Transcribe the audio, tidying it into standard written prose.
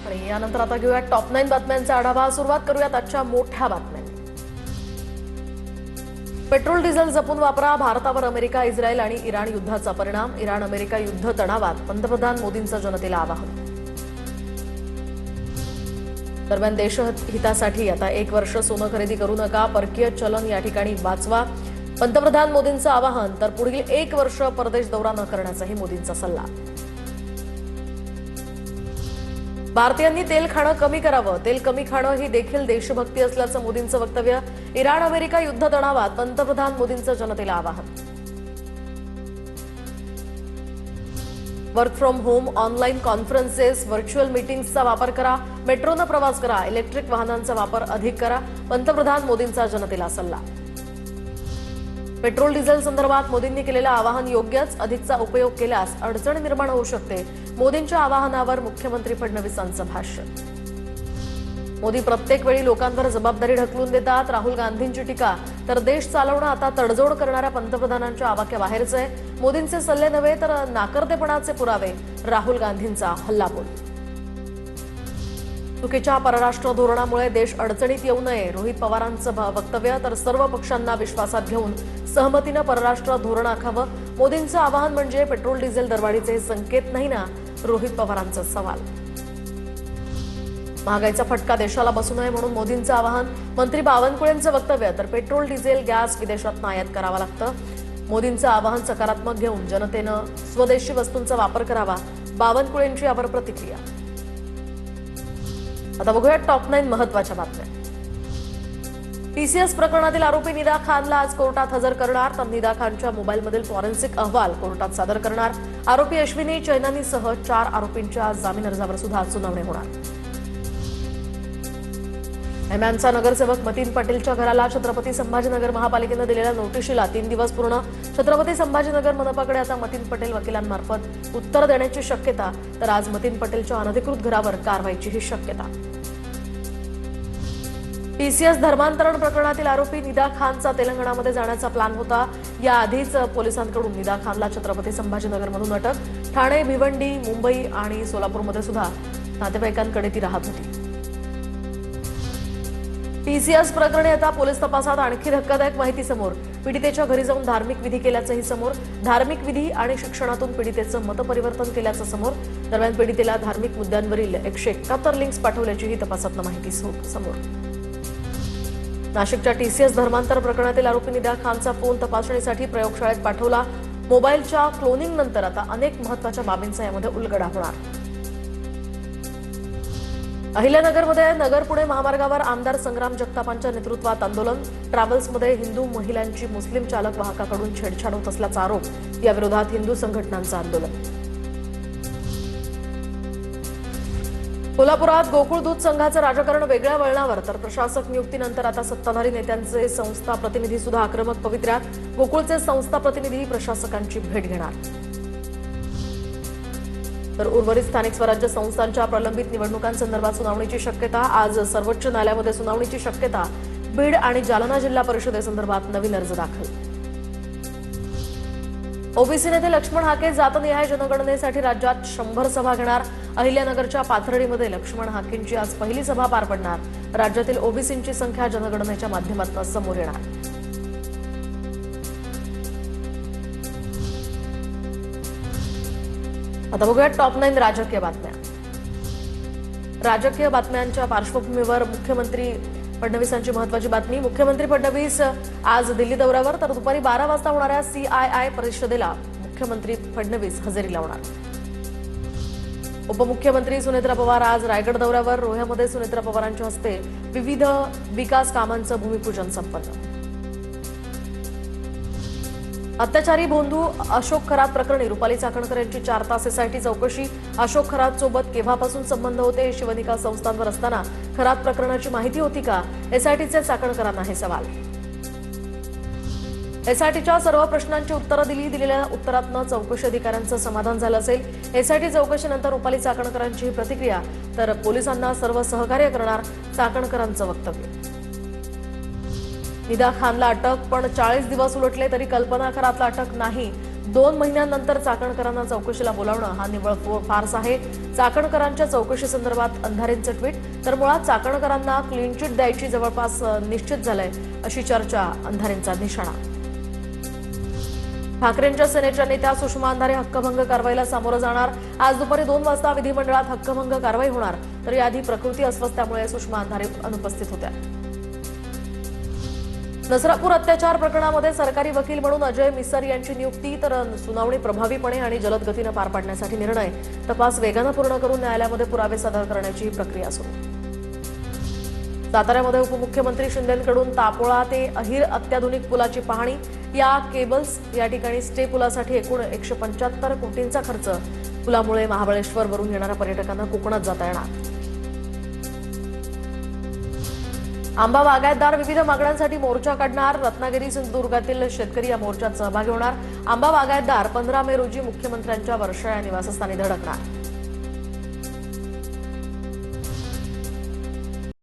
आणि यानंतर आता घेऊया टॉप 9 बातम्यांचा आढावा। सुरुवात करूयात आजच्या मोठ्या बातम्यांनी। पेट्रोल डिझेल जपून वापरा, भारतावर अमेरिका, इस्रायल आणि इराण युद्धाचा परिणाम। इराण अमेरिका युद्ध तणावात, पंतप्रधान मोदींचं जनतेला आवाहन। दरम्यान देशहितासाठी आता 1 वर्ष सोनं खरेदी करू नका, परकीय चलन या ठिकाणी वाचवा, पंतप्रधान मोदींचं आवाहन। तर पुढील 1 वर्ष परदेश दौरा न करण्याचाही मोदींचा सल्ला। भारतीयांनी तेल खाणं कमी करावं, तेल कमी खाणं ही देखील देशभक्ती असल्याचं मोदींचं वक्तव्य। इराण अमेरिका युद्ध तणावात, पंतप्रधान मोदींचं जनतेला आवाहन। Work from home, online conferences, virtual मीटिंग्सचा वापर करा, मेट्रोनं प्रवास करा, इलेक्ट्रिक वाहनांचा वापर अधिक करा, पंतप्रधान मोदींचा जनतेला सल्ला। पेट्रोल डिझेल संदर्भात मोदींनी केलेलं आवाहन योग्यच, अधिकचा उपयोग केल्यास अडचण निर्माण होऊ शकते। मोदींच्या आवाहनावर मुख्यमंत्री फडणवीसांचं भाष्य। मोदी प्रत्येक वेळी लोकांवर जबाबदारी ढकलून देतात, राहुल गांधींची टीका। तर देश चालवणं आता तडजोड करणाऱ्या पंतप्रधानांच्या आवाक्याबाहेरचं आहे। मोदींचे सल्ले नव्हे तर नाकर्तेपणाचे पुरावे, राहुल गांधींचा हल्लाबोल। चुकीच्या परराष्ट्र धोरणामुळे देश अडचणीत येऊ नये, रोहित पवारांचं वक्तव्य। तर सर्व पक्षांना विश्वासात घेऊन सहमतीनं परराष्ट्र धोरण आखावं, मोदींचं आवाहन। म्हणजे पेट्रोल डिझेल दरवाढीचे संकेत नाही ना, रोहित पवारांचा सवाल। महागाईचा फटका देशाला बसू नये म्हणून मोदींचं आवाहन, मंत्री बावनकुळेंचं वक्तव्य। तर पेट्रोल डिझेल गॅस विदेशात आयात करावा लागतं, मोदींचं आवाहन सकारात्मक घेऊन जनतेनं स्वदेशी वस्तूंचा वापर करावा, बावनकुळेंची यावर प्रतिक्रिया। आता बघूया टॉप 9 महत्त्वाच्या बातम्या। टीसीएस प्रकरणातील आरोपी निदा खानला आज कोर्टात हजर करणार, तर निदा खानच्या मोबाईलमधील फॉरेन्सिक अहवाल कोर्टात सादर करणार। आरोपी अश्विनी चैनानीसह 4 आरोपींच्या जामीन अर्जावर सुद्धा सुनावणी होणार। दरम्यानचा नगरसेवक मतीन पटेलच्या घराला छत्रपती संभाजीनगर महापालिकेनं दिलेल्या नोटिशीला 3 दिवस पूर्ण। छत्रपती संभाजीनगर मनपाकडे आता मतीन पटेल वकिलांमार्फत उत्तर देण्याची शक्यता। तर आज मतीन पटेलच्या अनधिकृत घरावर कारवाईचीही शक्यता। टीसीएस धर्मांतरण प्रकरणातील आरोपी निदा खानचा तेलंगणामध्ये जाण्याचा प्लॅन होता। याआधीच पोलिसांकडून निदा खानला छत्रपती संभाजीनगरमधून अटक। ठाणे, भिवंडी, मुंबई आणि सोलापूरमध्ये सुद्धा नातेवाईकांकडे ती राहत होती। टीसीएस प्रकरणी आता पोलीस तपासात आणखी धक्कादायक माहिती समोर। पीडितेच्या घरी जाऊन धार्मिक विधी केल्याचंही समोर। धार्मिक विधी आणि शिक्षणातून पीडितेचं मतपरिवर्तन केल्याचं समोर। दरम्यान पीडितेला धार्मिक मुद्द्यांवरील 171 लिंक्स पाठवल्याचीही तपासातनं माहिती समोर। नाशिकच्या टीसीएस धर्मांतर प्रकरणातील आरोपी निदा खानचा फोन तपासणीसाठी प्रयोगशाळेत पाठवला। मोबाईलच्या क्लोनिंग नंतर आता अनेक महत्त्वाच्या बाबींचा यामध्ये उलगडा होणार। अहिल्यानगरमध्ये नगर पुणे महामार्गावर आमदार संग्राम जगतापांच्या नेतृत्वात आंदोलन। ट्रॅव्हल्समध्ये हिंदू महिलांची मुस्लिम चालक वाहकाकडून छेडछाड होत असल्याचा आरोप। या विरोधात हिंदू संघटनांचं आंदोलन। कोल्हापुरात गोकुळ दूध संघाचं राजकारण वेगळ्या वळणावर, तर प्रशासक नियुक्तीनंतर आता सत्ताधारी नेत्यांचे संस्था प्रतिनिधी सुद्धा आक्रमक पवित्र्यात। गोकुळचे संस्था प्रतिनिधी प्रशासकांची भेट घेणार। तर उर्वरित स्थानिक स्वराज्य संस्थांच्या प्रलंबित निवडणुकांसंदर्भात सुनावणीची शक्यता। आज सर्वोच्च न्यायालयामध्ये सुनावणीची शक्यता। बीड आणि जालना जिल्हा परिषदेसंदर्भात नवीन अर्ज दाखल। ओबीसी नेते लक्ष्मण हाके जातनिहाय जनगणनेसाठी राज्यात 100 सभा घेणार। अहिल्यानगरच्या पाथर्डीमध्ये लक्ष्मण हाकेंची आज पहिली सभा पार पडणार। राज्यातील ओबीसींची संख्या जनगणनेच्या माध्यमातून समोर येणार। आता बघूया टॉप 9 राजकीय बातम्या। राजकीय बातम्यांच्या पार्श्वभूमीवर मुख्यमंत्री फडणवीसांची महत्त्वाची बातमी। मुख्यमंत्री फडणवीस आज दिल्ली दौऱ्यावर, तर दुपारी 12 वाजता होणाऱ्या सीआयआय परिषदेला मुख्यमंत्री फडणवीस हजेरी लावणार। उपमुख्यमंत्री सुनेत्रा पवार आज रायगड दौऱ्यावर। रोह्यामध्ये सुनेत्रा पवारांच्या हस्ते विविध विकास कामांचं भूमिपूजन संपन्न। अत्याचारी भोंदू अशोक खरात प्रकरणी रुपाली चाकणकर यांची 4 तास एसआयटी चौकशी। अशोक खरात सोबत केव्हापासून संबंध होते? शिवनिका संस्थांवर असताना खरात प्रकरणाची माहिती होती का? एसआयटीचे चाकणकरांना हे सवाल। एसआयटीच्या सर्व प्रश्नांची उत्तरं दिलेल्या उत्तरातनं चौकशी अधिकाऱ्यांचं समाधान झालं असेल। एसआयटी चौकशीनंतर रुपाली चाकणकरांची प्रतिक्रिया। तर पोलिसांना सर्व सहकार्य करणार, चाकणकरांचं वक्तव्य। निदा खानला अटक, पण 40 दिवस उलटले तरी कल्पना खरातला अटक नाही। 2 महिन्यांनंतर चाकणकरांना चौकशीला बोलावणं हा निव्वळ फार्स आहे. चाकणकरांच्या चौकशी संदर्भात अंधारेंचं ट्विट. तर मुळात चाकणकरांना क्लीन चिट द्यायची जवळपास निश्चित झालंय अशी चर्चा. अंधारेंचा निशाणा. ठाकरेंच्या सेनेच्या नेत्या सुषमा अंधारे हक्कभंग कारवाईला सामोरं जाणार. आज दुपारी 2 वाजता विधिमंडळात हक्कभंग कारवाई होणार. तर याआधी प्रकृती अस्वस्थ्यामुळे सुषमा अंधारे अनुपस्थित होत्या. नसरापूर अत्याचार प्रकरणामध्ये सरकारी वकील म्हणून अजय मिसर यांची नियुक्ती. तर सुनावणी प्रभावीपणे आणि जलद गतीनं पार पाडण्यासाठी निर्णय. तपास वेगानं पूर्ण करून न्यायालयामध्ये पुरावे सादर करण्याची प्रक्रिया सुरू. साताऱ्यामध्ये उपमुख्यमंत्री शिंदेंकडून तापोळा ते अहिर अत्याधुनिक पुलाची पाहणी. या केबल्स या ठिकाणी स्टे पुलासाठी एकूण 175 कोटींचा खर्च. पुलामुळे महाबळेश्वरवरून येणाऱ्या पर्यटकांना कोकणात जाता येणार. आंबा बागायतदार विविध मागण्यांसाठी मोर्चा काढणार. रत्नागिरी सिंधुदुर्गातील शेतकरी या मोर्चात सहभागी होणार. आंबा बागायतदार 15 मे रोजी मुख्यमंत्र्यांच्या वर्षा या निवासस्थानी धडकणार.